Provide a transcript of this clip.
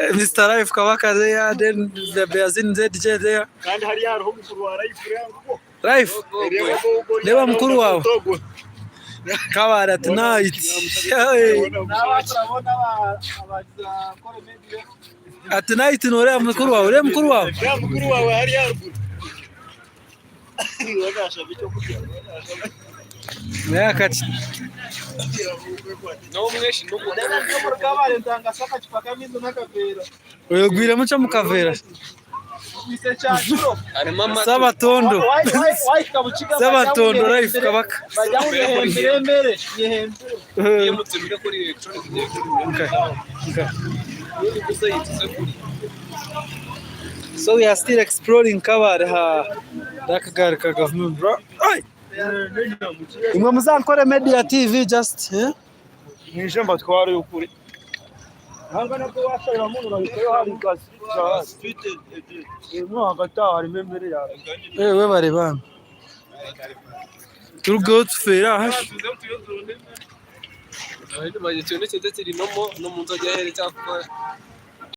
Mr. Life Kabaka there, then the Beazin ZJ there. Kandi hari yaho mukuru wa Life yangu. Life. Leba mkuru wao. Kabare tonight. At night nore mkuru wao, ule mkuru wao. Mkuru wao hari yaruguru. Yakati. No mweshi no mukuru kabare ntanga saka chipaka mizo nakavera. Oyo gwira mucha mukavera. Mise cyacuro. Sabatondo. Sabatondo Life Kabaka. Bajya yemutse kuri electronic So we are still exploring Kabare Dakagari ka government bro. Imwe muzankore Media TV just Nishe mbatware ukuri. Hangana ko washaira muntu nabikoyo hari kazi. No hagata hari memere yawe. We bari bana. Turgo tufera hashi. Baje cyone cyose kiri no mu nzoga here cyakora.